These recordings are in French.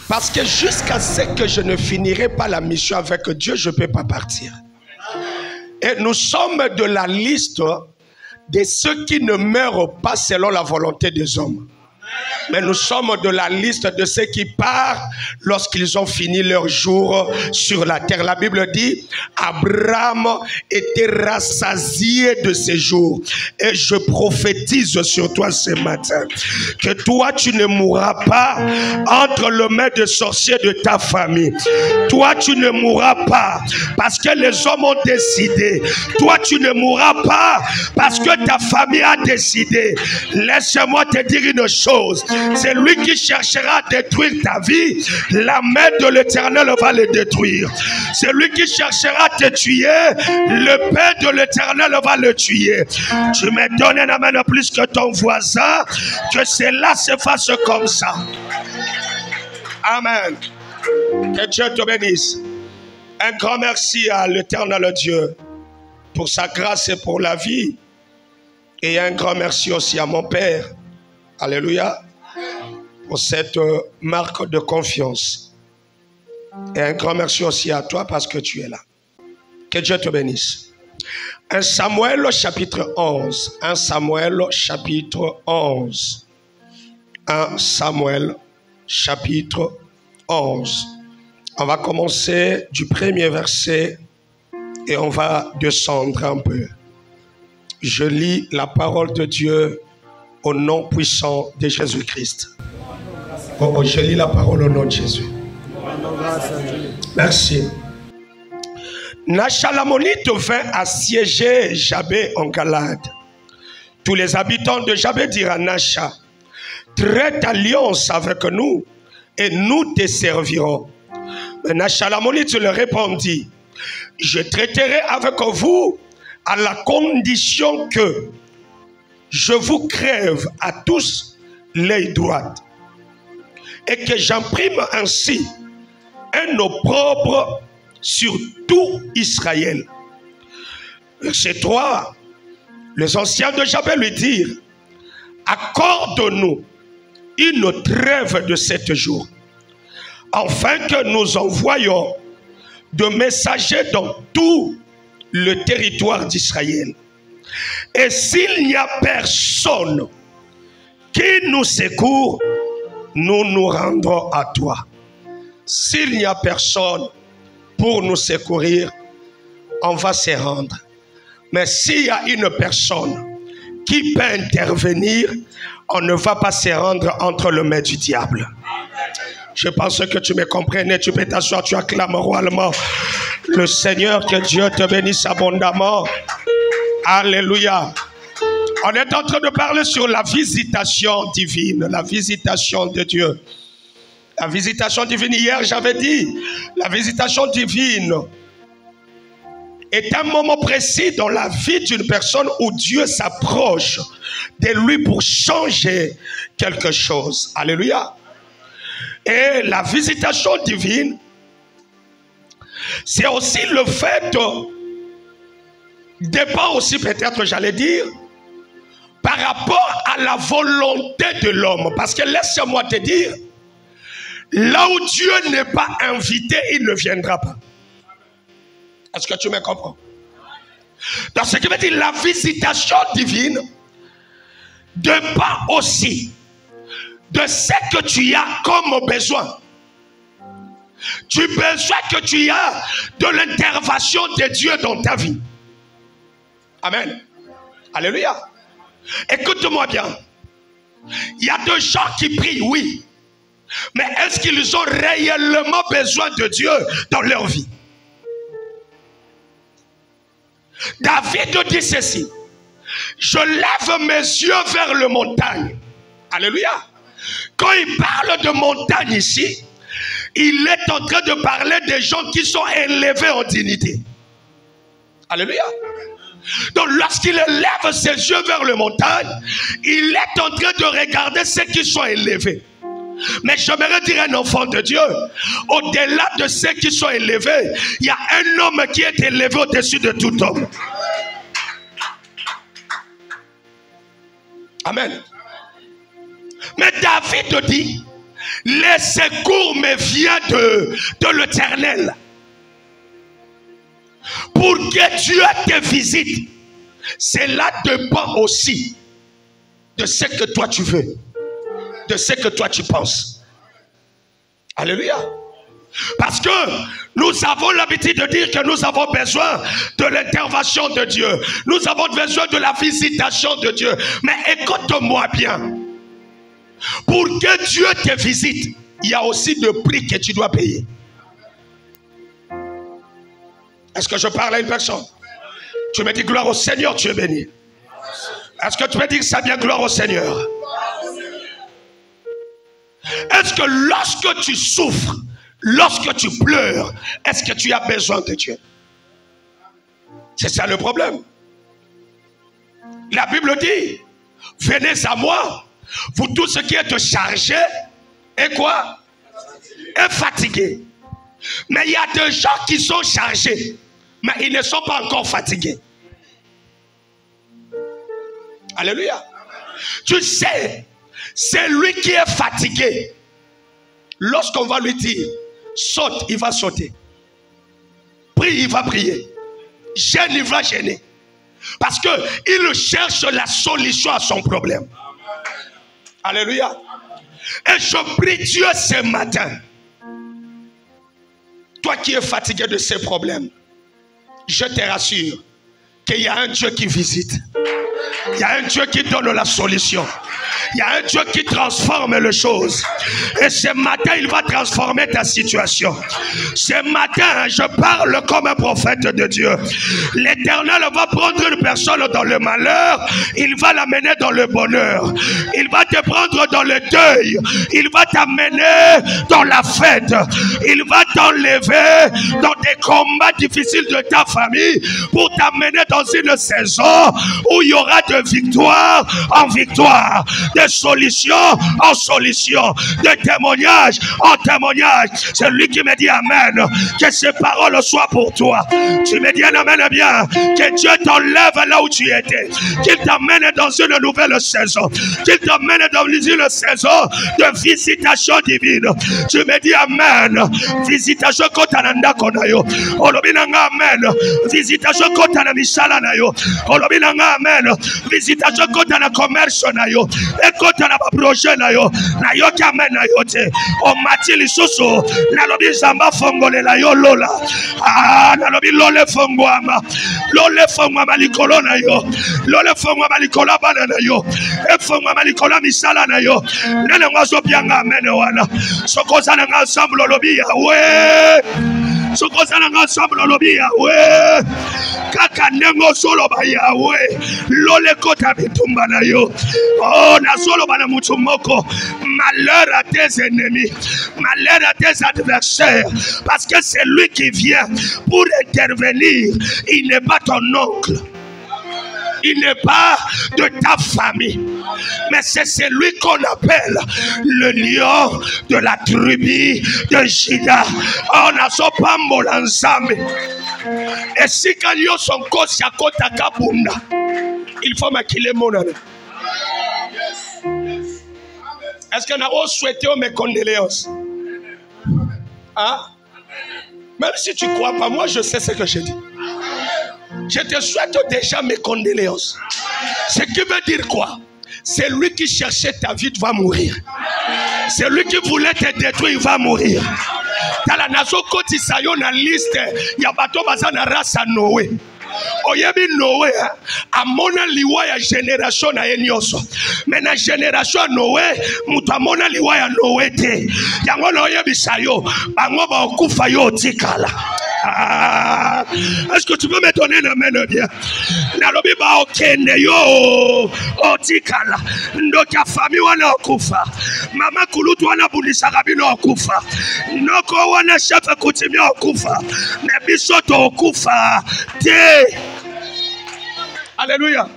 Parce que jusqu'à ce que je ne finirai pas la mission avec Dieu, je ne peux pas partir. Et nous sommes de la liste de ceux qui ne meurent pas selon la volonté des hommes. Mais nous sommes de la liste de ceux qui partent lorsqu'ils ont fini leur jour sur la terre. La Bible dit, Abraham était rassasié de ses jours. Et je prophétise sur toi ce matin que toi tu ne mourras pas entre les mains de sorciers de ta famille. Toi tu ne mourras pas parce que les hommes ont décidé. Toi tu ne mourras pas parce que ta famille a décidé. Laisse-moi te dire une chose. C'est lui qui cherchera à détruire ta vie. La main de l'Éternel va le détruire. C'est lui qui cherchera à te tuer. Le Père de l'Éternel va le tuer. Tu me donnes un amen plus que ton voisin. Que cela se fasse comme ça. Amen. Que Dieu te bénisse. Un grand merci à l'Éternel Dieu pour sa grâce et pour la vie. Et un grand merci aussi à mon Père. Alléluia. Pour cette marque de confiance. Et un grand merci aussi à toi parce que tu es là. Que Dieu te bénisse. 1 Samuel chapitre 11. 1 Samuel chapitre 11. 1 Samuel chapitre 11. On va commencer du premier verset et on va descendre un peu. Je lis la parole de Dieu au nom puissant de Jésus-Christ. Oh, je lis la parole au nom de Jésus. Merci. Nachalamonite vint assiéger Jabé en Galade. Tous les habitants de Jabé dirent à Nacha, traite alliance avec nous et nous te servirons. Mais Nachalamonite leur répondit, je traiterai avec vous à la condition que je vous crève à tous l'œil droit et que j'imprime ainsi un opprobre sur tout Israël. Verset 3. Les anciens de Jabé lui dirent, accorde-nous une trêve de 7 jours, afin que nous envoyions de messagers dans tout le territoire d'Israël. Et s'il n'y a personne qui nous secourt, nous nous rendrons à toi. S'il n'y a personne pour nous secourir, on va se rendre. Mais s'il y a une personne qui peut intervenir, on ne va pas se rendre entre les mains du diable. Je pense que tu me comprenais. Tu peux t'asseoir, tu acclames royalement le Seigneur. Que Dieu te bénisse abondamment. Alléluia. On est en train de parler sur la visitation divine, la visitation de Dieu. La visitation divine, hier j'avais dit, la visitation divine est un moment précis dans la vie d'une personne où Dieu s'approche de lui pour changer quelque chose. Alléluia. Et la visitation divine, c'est aussi le fait dépend aussi peut-être, j'allais dire, par rapport à la volonté de l'homme. Parce que laisse-moi te dire, là où Dieu n'est pas invité, il ne viendra pas. Est-ce que tu me comprends? Dans ce qui veut dire la visitation divine dépend aussi de ce que tu as comme besoin. Du besoin que tu as de l'intervention de Dieu dans ta vie. Amen. Alléluia. Écoute-moi bien. Il y a des gens qui prient, oui. Mais est-ce qu'ils ont réellement besoin de Dieu dans leur vie? David dit ceci. Je lève mes yeux vers les montagnes. Alléluia. Quand il parle de montagne ici, il est en train de parler des gens qui sont élevés en dignité. Alléluia. Donc lorsqu'il lève ses yeux vers les montagnes, il est en train de regarder ceux qui sont élevés. Mais j'aimerais dire un enfant de Dieu, au-delà de ceux qui sont élevés, il y a un homme qui est élevé au-dessus de tout homme. Amen. Mais David dit, les secours me viennent de l'Éternel. Pour que Dieu te visite, cela dépend aussi de ce que toi tu veux, de ce que toi tu penses. Alléluia. Parce que nous avons l'habitude de dire que nous avons besoin de l'intervention de Dieu. Nous avons besoin de la visitation de Dieu. Mais écoute-moi bien. Pour que Dieu te visite, il y a aussi des prix que tu dois payer. Est-ce que je parle à une personne? Tu me dis gloire au Seigneur, tu es béni. Est-ce que tu me dis que ça vient gloire au Seigneur? Est-ce que lorsque tu souffres, lorsque tu pleures, est-ce que tu as besoin de Dieu? C'est ça le problème. La Bible dit, venez à moi, vous tous ceux qui êtes chargés, et quoi? Et fatigués. Mais il y a des gens qui sont chargés, mais ils ne sont pas encore fatigués. Alléluia. Tu sais, c'est lui qui est fatigué. Lorsqu'on va lui dire, saute, il va sauter. Prie, il va prier. Gêne, il va gêner. Parce qu'il cherche la solution à son problème. Alléluia. Et je prie Dieu ce matin. Toi qui es fatigué de ces problèmes, je te rassure qu'il y a un Dieu qui visite. Il y a un Dieu qui donne la solution. Il y a un Dieu qui transforme les choses. Et ce matin, il va transformer ta situation. Ce matin, je parle comme un prophète de Dieu. L'Éternel va prendre une personne dans le malheur. Il va l'amener dans le bonheur. Il va te prendre dans le deuil. Il va t'amener dans la fête. Il va t'enlever dans des combats difficiles de ta famille pour t'amener dans une saison où il y aura de victoire en victoire, de solution en solution, de témoignage en témoignage. C'est lui qui me dit amen. Que ces paroles soient pour toi. Tu me dis amen bien. Que Dieu t'enlève là où tu étais. Qu'il t'amène dans une nouvelle saison. Qu'il t'amène dans une saison de visitation divine. Tu me dis amen. Visitation kotananda konayo. Olobinanga amen. Visitation kotana misala nayo. Olobinanga amen. Visitation kotana commerce nayo. Ekota na projet nayo. Nayo kamen nayo te. O matili susu. Nalobi zamba fongole la yo lola. Ah, nalobi lole fongwama. Lole fongwama likolo nayo. Lole fongwama likola bana nayo. E fongwama likola misala nayo. Nene ngazo bianga amen wana. Sokoza na ensemble lobi ya we. Sokoza na ensemble lobi ya we. Kaka nengo solo ba ya we. Lole kota bitumba nayo. Oh, na solo bana mutumoko. Malheur à tes ennemis, malheur à tes adversaires, parce que c'est lui qui vient pour intervenir. Il n'est pas ton oncle, il n'est pas de ta famille, mais c'est celui qu'on appelle le lion de la tribu de Juda. On a son pambo l'ensemble. Et si quand son kosi à kota kabunda, il faut maquiller mon âme. Est-ce qu'on a souhaité mes condoléances? Hein? Même si tu ne crois pas, moi je sais ce que je dis. Je te souhaite déjà mes condoléances. Ce qui veut dire quoi? C'est lui qui cherchait ta vie, va mourir. C'est lui qui voulait te détruire, va mourir. Dans la nation côté sayo na liste, il y a bateau bazana rasa Noé. Oyebi Noé a mona liwa ya génération na yenyoso. Mais na génération Noé, mutu mona liwa ya Noé te. Yango na oyebi sayo, bango ba okufa yo tikala. Ah, est-ce que tu peux me donner une main bien? Nalobi ba okende yo otikala. Ndoka famille wana okufa. Mama kulutu wana bundisa kabino okufa. Noko wana chef kutimia okufa. Nebiso to okufa te. Alléluia.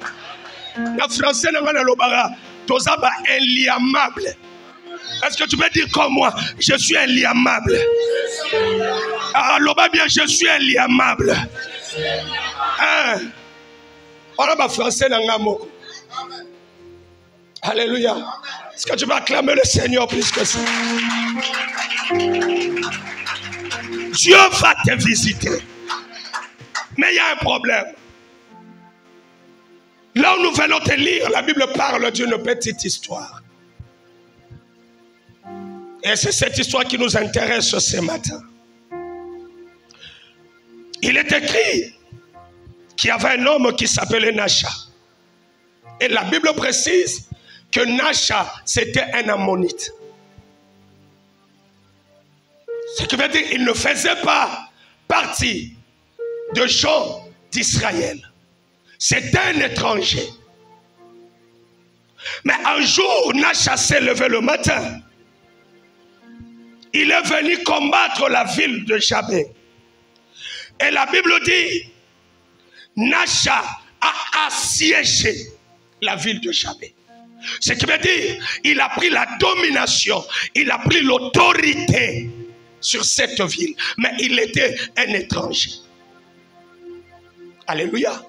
La français n'a pas l'obara. Tozaba inliamable. Est-ce que tu peux dire comme moi? Je suis inliamable. Ah, l'oba bien, je suis inliamable. Hein? On a pas français dans l'amo. Alléluia. Est-ce que tu vas acclamer le Seigneur plus que ça? Dieu va te visiter. Mais il y a un problème. Là où nous venons te lire, la Bible parle d'une petite histoire. Et c'est cette histoire qui nous intéresse ce matin. Il est écrit qu'il y avait un homme qui s'appelait Nasha. Et la Bible précise que Nasha, c'était un ammonite. Ce qui veut dire qu'il ne faisait pas partie de gens d'Israël. C'était un étranger. Mais un jour, Nasha s'est levé le matin. Il est venu combattre la ville de Jabé. Et la Bible dit, Nasha a assiégé la ville de Jabé. Ce qui veut dire, il a pris la domination, il a pris l'autorité sur cette ville. Mais il était un étranger. Alléluia.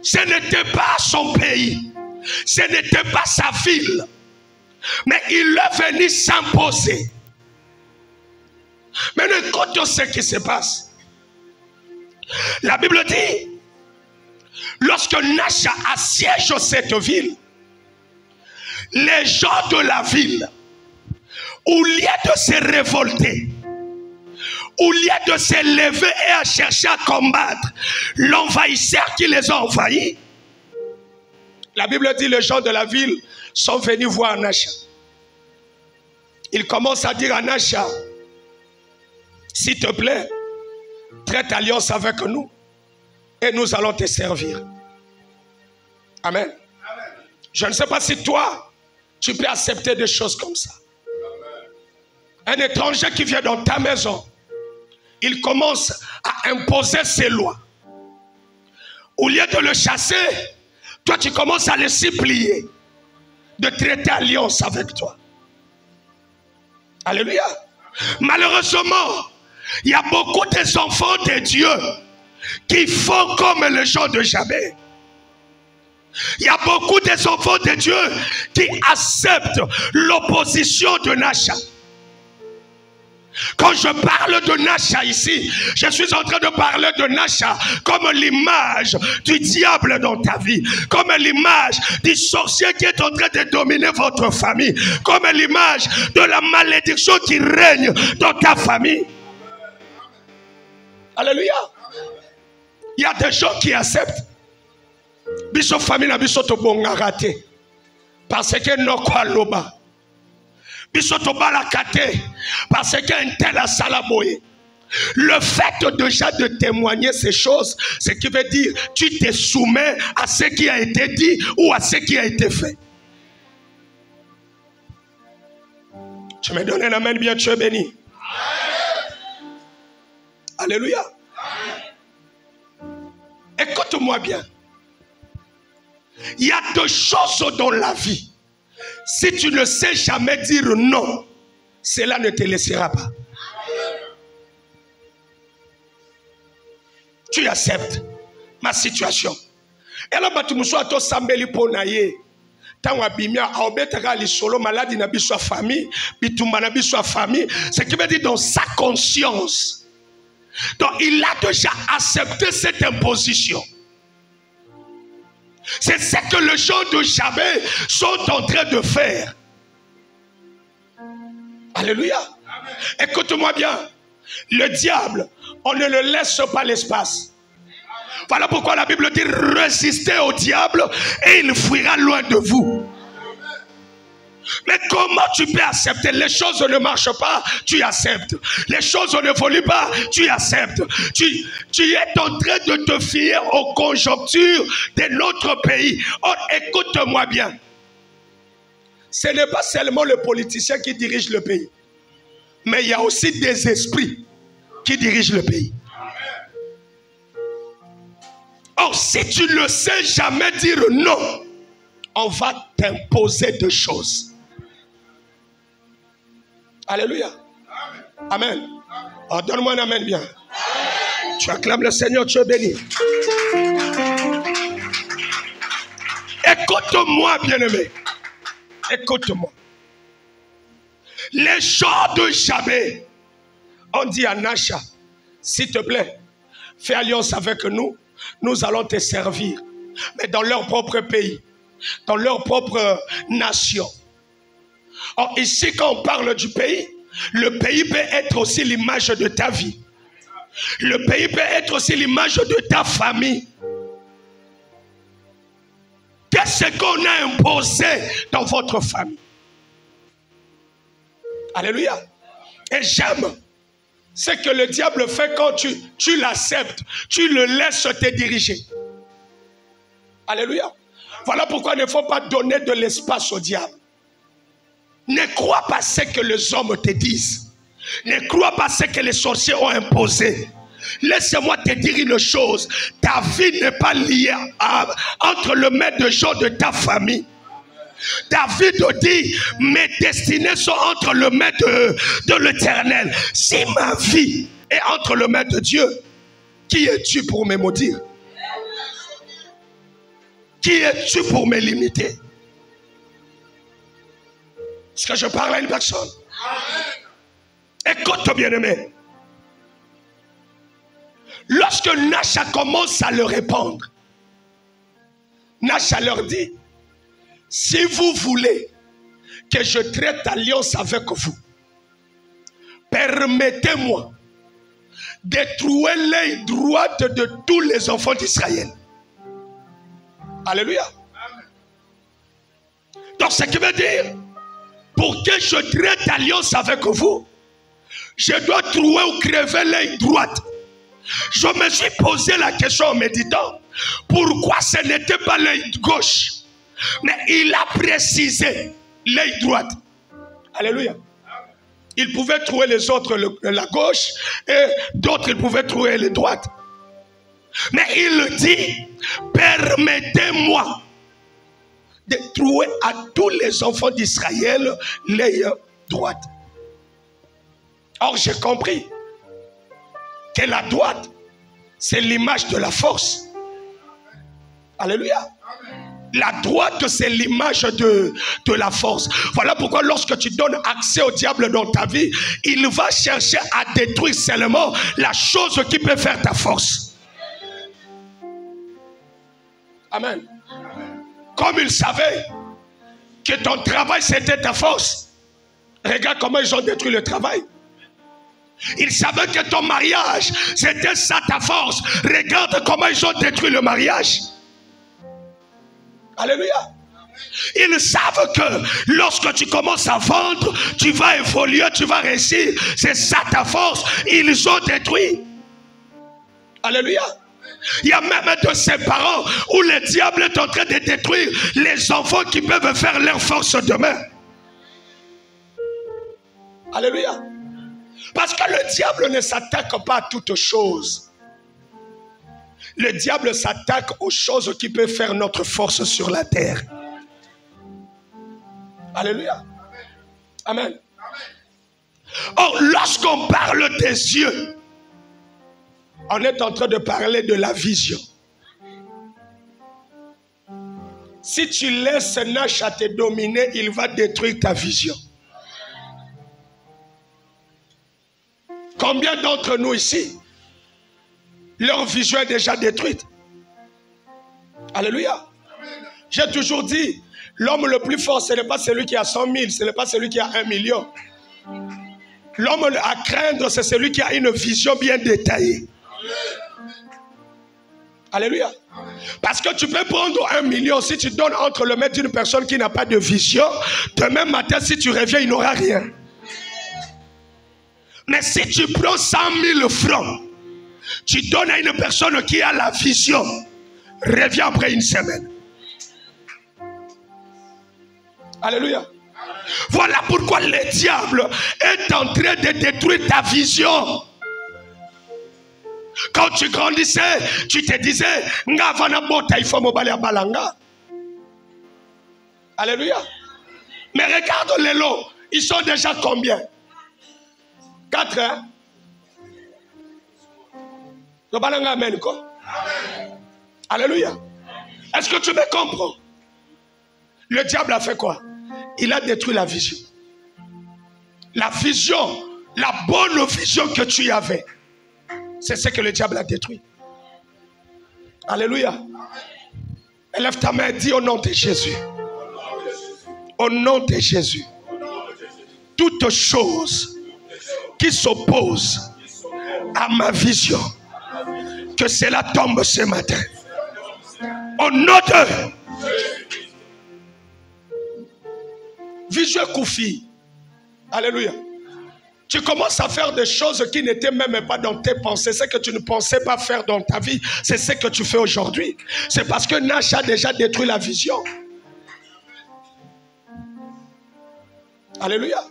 Ce n'était pas son pays, ce n'était pas sa ville. Mais il est venu s'imposer. Mais écoute ce qui se passe. La Bible dit, lorsque Nasha assiège cette ville, les gens de la ville, au lieu de se révolter, au lieu de se lever et à chercher à combattre l'envahisseur qui les a envahis, la Bible dit, les gens de la ville sont venus voir Nasha. Ils commencent à dire à Nasha, s'il te plaît, traite alliance avec nous et nous allons te servir. Amen. Amen. Je ne sais pas si toi, tu peux accepter des choses comme ça. Amen. Un étranger qui vient dans ta maison, il commence à imposer ses lois. Au lieu de le chasser, toi tu commences à le supplier de traiter alliance avec toi. Alléluia. Malheureusement, il y a beaucoup des enfants de Dieu qui font comme les gens de Jabé. Il y a beaucoup des enfants de Dieu qui acceptent l'opposition de Nasha. Quand je parle de Nasha ici, je suis en train de parler de Nasha comme l'image du diable dans ta vie, comme l'image du sorcier qui est en train de dominer votre famille, comme l'image de la malédiction qui règne dans ta famille. Alléluia. Il y a des gens qui acceptent. Biso famille na biso to bonga raté parce que no kwa loba. Biso to balakate parce qu'un tel a salaboye. Le fait déjà de témoigner ces choses, ce qui veut dire tu te soumets à ce qui a été dit ou à ce qui a été fait. Tu me donnes un amen bien, tu es béni. Alléluia. Écoute-moi bien. Il y a deux choses dans la vie. Si tu ne sais jamais dire non, cela ne te laissera pas. Tu acceptes ma situation. Et là, tu me sois to sambeli ponaye. Tant abimia aobetaka li solo maladie na biso famille, bitumba na biso famille. Ce qui veut dire dans sa conscience. Donc il a déjà accepté cette imposition. C'est ce que les gens de Jabé sont en train de faire. Alléluia. Écoute-moi bien. Le diable, on ne le laisse pas l'espace. Voilà pourquoi la Bible dit résistez au diable et il fuira loin de vous. Mais comment tu peux accepter? Les choses ne marchent pas, tu acceptes. Les choses ne évoluent pas, tu acceptes. Tu es en train de te fier aux conjonctures de notre pays. Or, écoute-moi bien. Ce n'est pas seulement le politicien qui dirige le pays. Mais il y a aussi des esprits qui dirigent le pays. Or, si tu ne sais jamais dire non, on va t'imposer des choses. Alléluia. Amen. Oh, donne-moi un amen bien. Amen. Tu acclames le Seigneur, tu es béni. Écoute Écoute-moi, bien-aimé. Écoute-moi. Les gens de Jabé ont dit à Nacha, s'il te plaît, fais alliance avec nous, nous allons te servir. Mais dans leur propre pays, dans leur propre nation. Or, ici, quand on parle du pays, le pays peut être aussi l'image de ta vie. Le pays peut être aussi l'image de ta famille. Qu'est-ce qu'on a imposé dans votre famille? Alléluia. Et j'aime ce que le diable fait quand tu l'acceptes, tu le laisses te diriger. Alléluia. Voilà pourquoi il ne faut pas donner de l'espace au diable. Ne crois pas ce que les hommes te disent. Ne crois pas ce que les sorciers ont imposé. Laisse-moi te dire une chose. Ta vie n'est pas liée entre le maître de jeu de ta famille. David dit, mes destinées sont entre le mains de l'Éternel. Si ma vie est entre le mains de Dieu, qui es-tu pour me maudire? Qui es-tu pour me limiter? Est-ce que je parle à une personne? Écoute, bien-aimé. Lorsque Nacha commence à le répandre, Nacha leur dit, si vous voulez que je traite alliance avec vous, permettez-moi de trouver l'œil droite de tous les enfants d'Israël. Alléluia. Donc ce qui veut dire, pour que je traite alliance avec vous, je dois trouver ou crever l'œil droite. Je me suis posé la question en méditant, pourquoi ce n'était pas l'œil gauche? Mais il a précisé l'œil droite. Alléluia. Il pouvait trouver les autres la gauche et d'autres il pouvait trouver les droites. Mais il dit, permettez-moi de trouver à tous les enfants d'Israël l'œil droite. Or j'ai compris que la droite, c'est l'image de la force. Alléluia. La droite, c'est l'image de la force. Voilà pourquoi lorsque tu donnes accès au diable dans ta vie, il va chercher à détruire seulement la chose qui peut faire ta force. Amen. Comme il savait que ton travail c'était ta force, regarde comment ils ont détruit le travail. Il savait que ton mariage c'était ça ta force, regarde comment ils ont détruit le mariage. Alléluia. Ils savent que lorsque tu commences à vendre, tu vas évoluer, tu vas réussir. C'est ça ta force. Ils ont détruit. Alléluia. Il y a même de ses parents où le diable est en train de détruire les enfants qui peuvent faire leur force demain. Alléluia. Parce que le diable ne s'attaque pas à toutes choses. Le diable s'attaque aux choses qui peuvent faire notre force sur la terre. Alléluia. Amen. Or, lorsqu'on parle des yeux, on est en train de parler de la vision. Si tu laisses Nacha te dominer, il va détruire ta vision. Combien d'entre nous ici, leur vision est déjà détruite? Alléluia. J'ai toujours dit, l'homme le plus fort, ce n'est pas celui qui a 100 000, ce n'est pas celui qui a 1 million. L'homme à craindre, c'est celui qui a une vision bien détaillée. Alléluia. Parce que tu peux prendre 1 million, si tu donnes entre les mains d'une personne qui n'a pas de vision, demain matin, si tu reviens, il n'aura rien. Mais si tu prends 100 000 francs, tu donnes à une personne qui a la vision, reviens après une semaine. Alléluia. Voilà pourquoi le diable est en train de détruire ta vision. Quand tu grandissais, tu te disais, alléluia. Mais regarde les lots, ils sont déjà combien? 4, hein? Alléluia. Est-ce que tu me comprends? Le diable a fait quoi? Il a détruit la vision. La vision, la bonne vision que tu avais, c'est ce que le diable a détruit. Alléluia. Élève ta main et dis au nom de Jésus. Au nom de Jésus. Toute chose qui s'oppose à ma vision, que cela tombe ce matin. Au nom de vision Koufi. Alléluia. Tu commences à faire des choses qui n'étaient même pas dans tes pensées. Ce que tu ne pensais pas faire dans ta vie, c'est ce que tu fais aujourd'hui. C'est parce que Nash a déjà détruit la vision. Alléluia.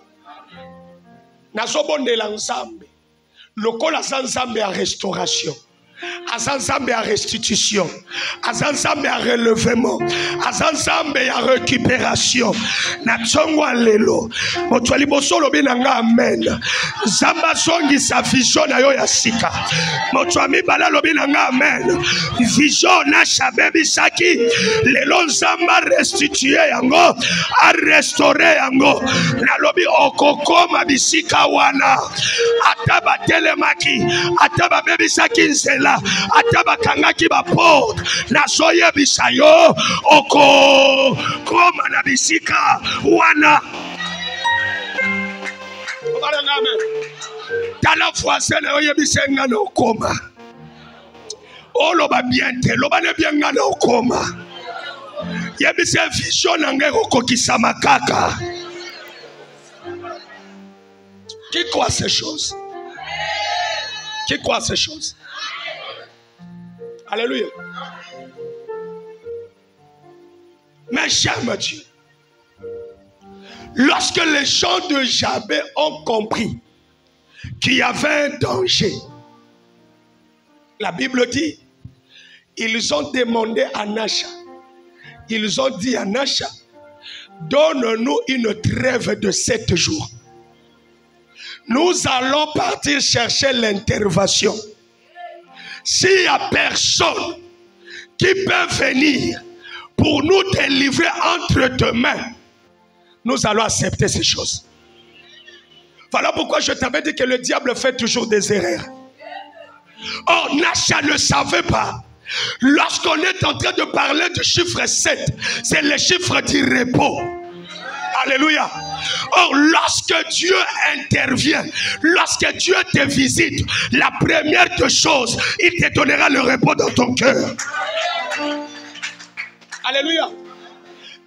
Nasobonde la nzambe. Lokola nzambe a restauration. Azanzambe à restitution, Azanzambe à relèvement, Azanzambe à récupération. Natsongwa lelo, motwali bosolo binanga amen. Zamba songi sa vision na yo ya sika. Motwami bala lobi nanga amen. Vision na shabebi saki, lelo zamba restituer yango, a restaurer yango. Na lobi okoko mabisika wana. Ataba telemaki, ataba bebi saki nzela. Ataba kangaki ba porte na soye bisayo oko koma na bisika wana. Tala voisin na oye bisenga na okoma. Oloba biente, loba ne bienga na okoma. Yebise vision na nge okokisa makaka. Qui croit ces choses? Qui croit ces choses? Alléluia. Mais j'aime Dieu. Lorsque les gens de Jabé ont compris qu'il y avait un danger, la Bible dit, ils ont demandé à Nacha, ils ont dit à Nacha, donne-nous une trêve de 7 jours. Nous allons partir chercher l'intervention. S'il n'y a personne qui peut venir pour nous délivrer entre tes mains, nous allons accepter ces choses. Voilà pourquoi je t'avais dit que le diable fait toujours des erreurs. Or, Nacha ne savait pas. Lorsqu'on est en train de parler du chiffre 7, c'est le chiffre du repos. Alléluia. Or, lorsque Dieu intervient, lorsque Dieu te visite, la première des choses, il te donnera le repos dans ton cœur. Alléluia.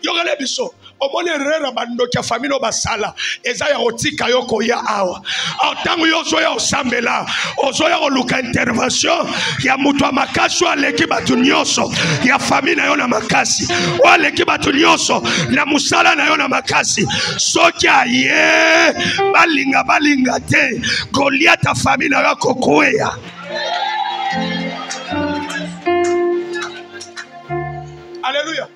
Yogale biso. Omone rera bando kia famille basala ezaya otika yoko ya awa autangu yozoya osambela ozoya oluka intervention ya mutu amakasi aleki batu nyonso ya famille na yo na makasi aleki batu nyonso na musala na yo na makasi soki aye balinga te Goliath famille na yo kokoya. Alléluia.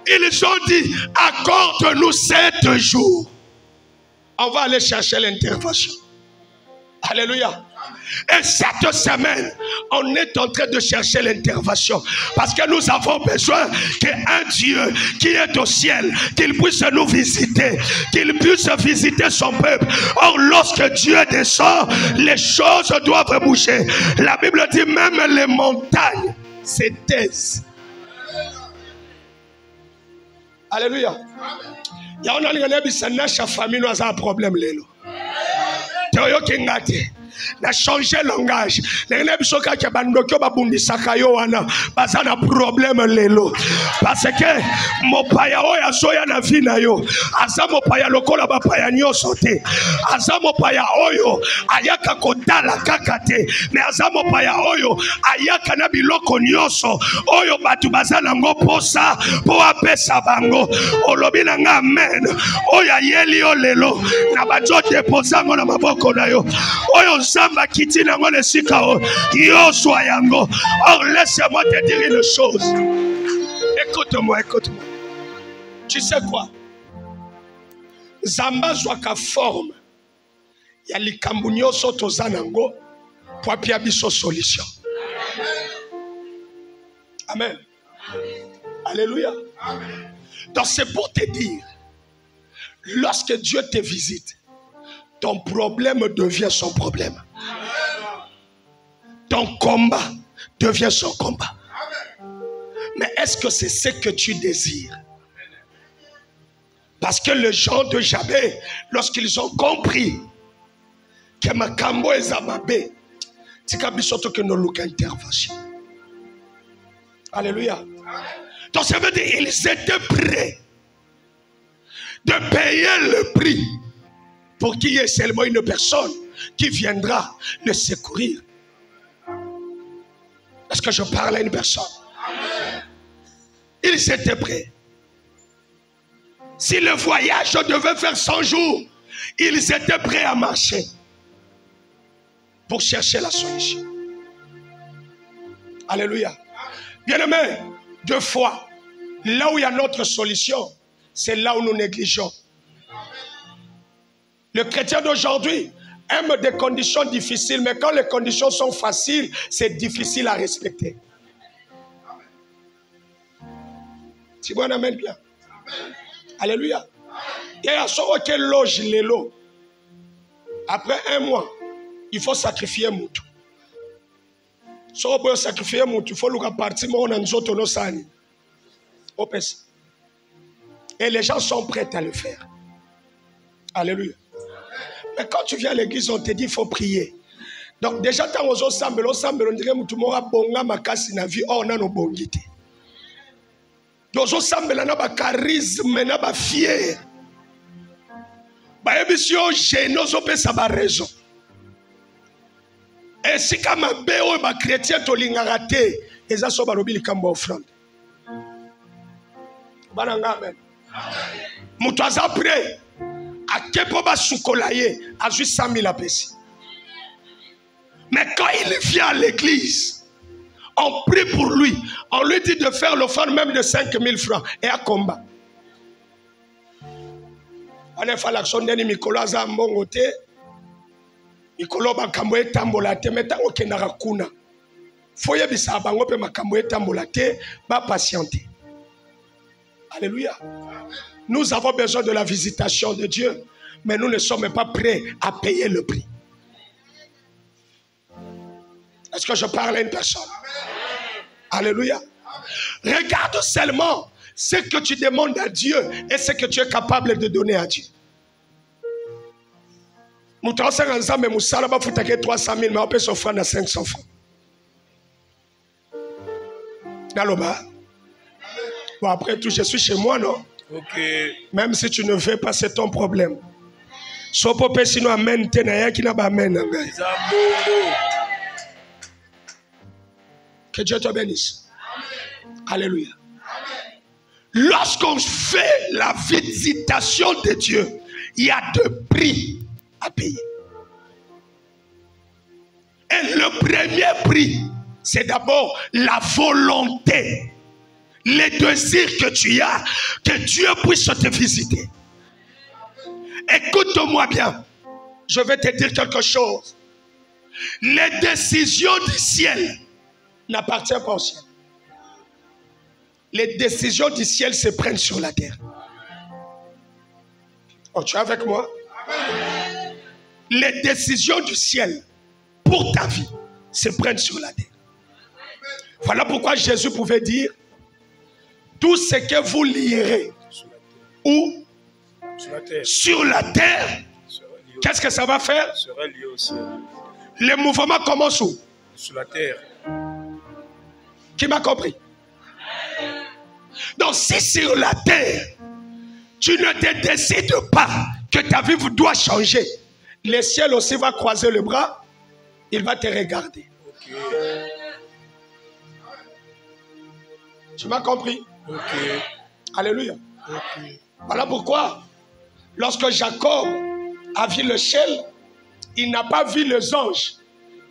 Ils ont dit, accorde-nous 7 jours. On va aller chercher l'intervention. Alléluia. Et cette semaine, on est en train de chercher l'intervention. Parce que nous avons besoin qu'un Dieu qui est au ciel, qu'il puisse nous visiter, qu'il puisse visiter son peuple. Or, lorsque Dieu descend, les choses doivent bouger. La Bible dit même les montagnes se taisent. Alléluia. Il y a un famille qui a un problème. na changer langage lengene bisoka ke bandoko babundisaka yo wana bazana problème lelo parce que mopaya oya soya na vie na yo aza mopaya lokola bapaya nyonso te aza mopaya oyo ayaka kotala kaka te mais aza mopaya oyo ayaka na biloko nyonso oyo batu bazana ngo posa po apesa bango olobi na nga amen oya yeli yo lelo na bajo deposa ngo na maboko na yo oyo Samba kiti na ngone sika o yo soa yango. Or laisse-moi te dire une chose. Écoute-moi. Tu sais quoi? Zamba zwaka forme ya likambu nyonso tozanango po apia biso solution. Amen. Alléluia. Donc c'est pour te dire, lorsque Dieu te visite, ton problème devient son problème. Ton combat devient son combat. Mais est-ce que c'est ce que tu désires? Parce que les gens de Jabé, lorsqu'ils ont compris que Makambo est Zamabé, c'est comme surtout que nous avons intervention. Alléluia. Donc ça veut dire qu'ils étaient prêts de payer le prix pour qu'il y ait seulement une personne qui viendra le secourir. Est-ce que je parle à une personne? Ils étaient prêts. Si le voyage devait faire 100 jours, ils étaient prêts à marcher pour chercher la solution. Alléluia. Bien-aimés, deux fois, là où il y a notre solution, c'est là où nous négligeons. Le chrétien d'aujourd'hui aime des conditions difficiles, mais quand les conditions sont faciles, c'est difficile à respecter. Si vous en amène bien. Alléluia. Il y a quel loge les lots. Après un mois, il faut sacrifier Moutou. Si on peut sacrifier Moutou, il faut le repartir, mais on a nous autres nos sani. Et les gens sont prêts à le faire. Alléluia. Mais quand tu viens à l'église, on te dit qu'il faut prier. Donc déjà, quand on s'assemble, on dirait que tout le monde a bonga makasi na vie, on a nos bongité. Donc on s'assemble, on a un charisme, on a un fier. Bah émission, j'ai nos opé ça va raison. Et si comme un béo, bah chrétien, tu l'as raté, et ça soit barobi le cambo offrande. Bananga amen. Moutaza prêt. À Kepoba Soukolaye, à juste 100 000 apesi. Mais quand il vient à l'église, on prie pour lui. On lui dit de faire l'offrande même de 5 000 francs et à combat. On a fait l'action de Mikolo Azambongote. Mikolo Bakambo et Tambolate, mais tant qu'il n'a pas de foye bisa bangope makambo et Tambolate, va patienter. Alléluia. Nous avons besoin de la visitation de Dieu, mais nous ne sommes pas prêts à payer le prix. Est-ce que je parle à une personne? Alléluia. Regarde seulement ce que tu demandes à Dieu et ce que tu es capable de donner à Dieu. Nous transférons ensemble, nous allons faire 300 000, mais on peut s'offrir à 500 francs. Naloba. Bon, après tout, je suis chez moi, non? Ok. Même si tu ne veux pas, c'est ton problème. Sopope sinon amen tenaya qui n'a pas amen. Que Dieu te bénisse. Alléluia. Lorsqu'on fait la visitation de Dieu, il y a deux prix à payer. Et le premier prix, c'est d'abord la volonté. Les désirs que tu as, que Dieu puisse te visiter. Écoute-moi bien. Je vais te dire quelque chose. Les décisions du ciel n'appartiennent pas au ciel. Les décisions du ciel se prennent sur la terre. Oh, tu es avec moi? Les décisions du ciel pour ta vie se prennent sur la terre. Voilà pourquoi Jésus pouvait dire: tout ce que vous lirez ou sur la terre, qu'est-ce que ça va faire? Sera lié au ciel. Le mouvement commence où? Sur la terre. Qui m'a compris? Donc si sur la terre, tu ne te décides pas que ta vie doit changer, le ciel aussi va croiser le bras, il va te regarder. Okay. Tu m'as compris? Ok. Alléluia. Okay. Voilà pourquoi, lorsque Jacob a vu le ciel, il n'a pas vu les anges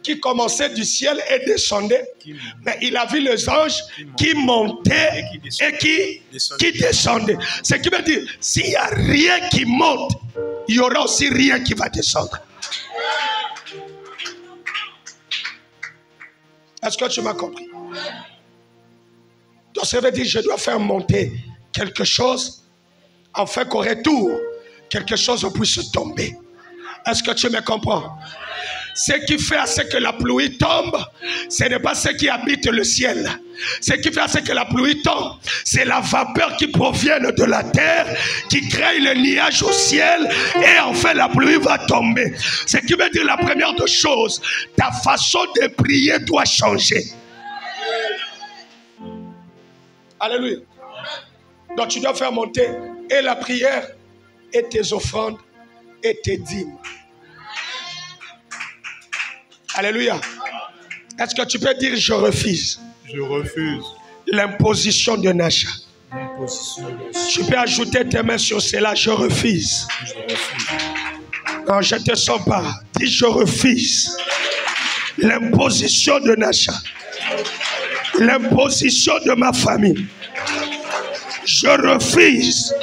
qui commençaient du ciel et descendaient, mais il a vu les anges qui montaient et qui descendaient. Ce qui veut dire, s'il n'y a rien qui monte, il y aura aussi rien qui va descendre. Est-ce que tu m'as compris? Donc ça veut dire, je dois faire monter quelque chose, afin qu'au retour, quelque chose puisse tomber. Est-ce que tu me comprends? Ce qui fait à ce que la pluie tombe, ce n'est pas ce qui habite le ciel. Ce qui fait à ce que la pluie tombe, c'est la vapeur qui provient de la terre, qui crée le nuage au ciel, et enfin la pluie va tomber. Ce qui veut dire la première des choses, ta façon de prier doit changer. Alléluia. Donc tu dois faire monter et la prière, et tes offrandes, et tes dîmes. Alléluia. Est-ce que tu peux dire je refuse? Je refuse l'imposition de Nacha. l'imposition de Tu peux ajouter tes mains sur cela, je refuse. Je refuse Quand je te sens pas, dis je refuse l'imposition de Nacha. L'imposition de ma famille. Je refuse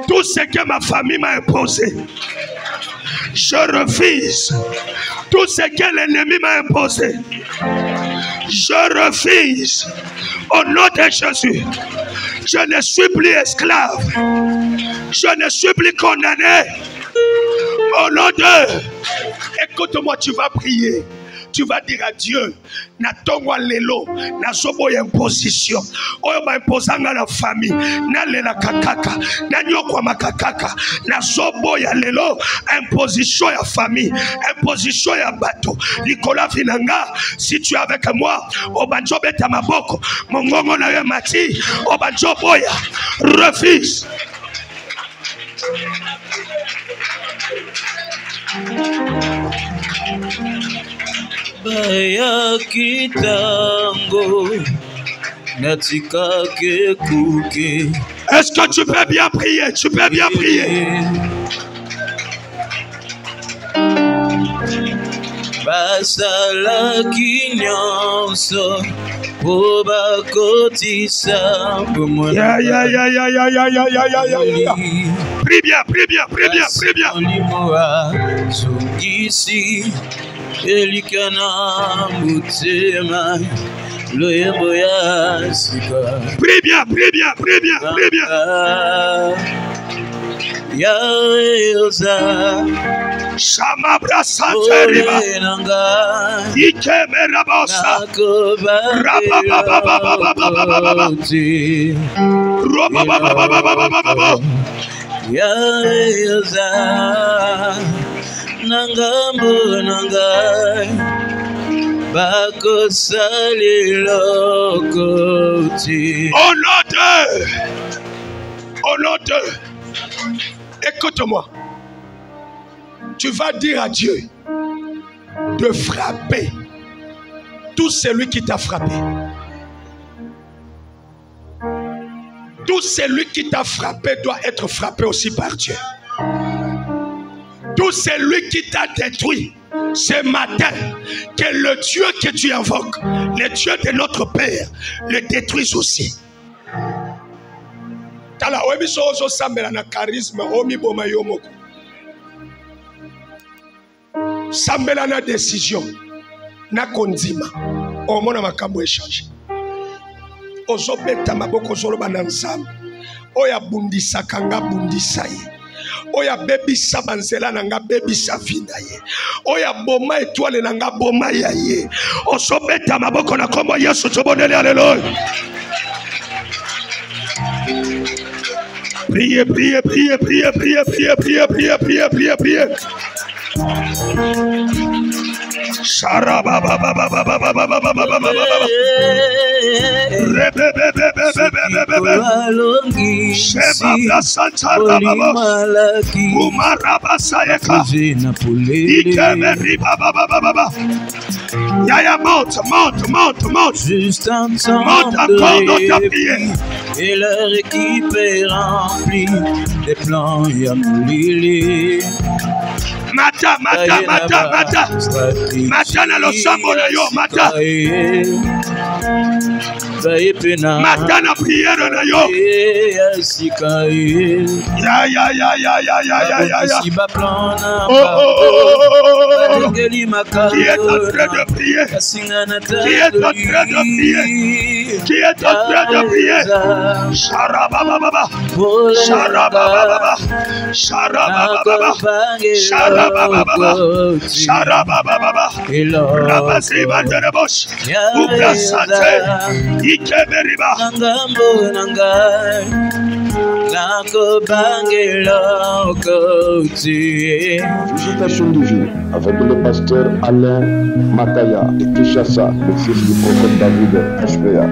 tout ce que ma famille m'a imposé. Je refuse tout ce que l'ennemi m'a imposé. Je refuse au nom de Jésus. Je ne suis plus esclave. Je ne suis plus condamné. Au nom de... Écoute-moi, tu vas prier. Tu vas dire à Dieu, natongwa lelo, nazobo imposition. Oyo ma imposanga la famille, na lela kakaka, na nyokwa makakaka, nazobo ya lelo, imposition ya famille, imposition ya bato. Nicolas Vinanga, si tu es avec moi, obanjo beta maboko, mongongo na ye mati, obanjo boya, refuse. Baya kitango natika ke kuke. Est-ce que tu peux bien prier? Tu peux bien prier. Basala kinyonso oba kotisa bomo. Ya. Prie bien, prie bien, prie bien, prie bien. Olimoa zungisi elikana mutema loyembo ya sika. Prie bien, prie bien, prie bien, prie bien. Ya yoza Shamabra Santeriba. Ike merabosa. Rababababababababababa. Robabababababababa. Ya yoza nangambo nangai bako salilo koti. Au nom de. Écoute-moi. Tu vas dire à Dieu de frapper tout celui qui t'a frappé. Tout celui qui t'a frappé doit être frappé aussi par Dieu. Tout celui qui t'a détruit ce matin, que le Dieu que tu invoques, le Dieu de notre Père, le détruise aussi. Tala obiso ozo sambela na charisme omi boma yomoko. Sambela na décision na kondima omona makambo échange. Ozo beta maboko zolo bana nzambe. Oya bundisa kanga bundisa ye. Oya bebisa banzela nanga bebisa vida ye. Oya boma étoile nanga boma ya ye. Ozo beta maboko na kombo Yesu tobonele alléluia. Priez, priez, priez, priez, priez, priez, priez, priez, priez, priez, priez. Yaya, monte. Juste un temps Monte encore dans ta prière. et leur équipe est remplie des plans Yamoulili. Mata na losambo na yo mata. Mata na prière na yo. Ya. Qui est en train de prier? Qui est en train de prier? qui est en train de prier. Sharabababa. Sharabababa. Sharabababa. Sharabababa. Sharabababa. Rabasi Banderebosh. Ouvre santé. Ikeberiba. Visitation de vie avec le pasteur Alain Makaya de Kinshasa, le fils du prophète David HPA.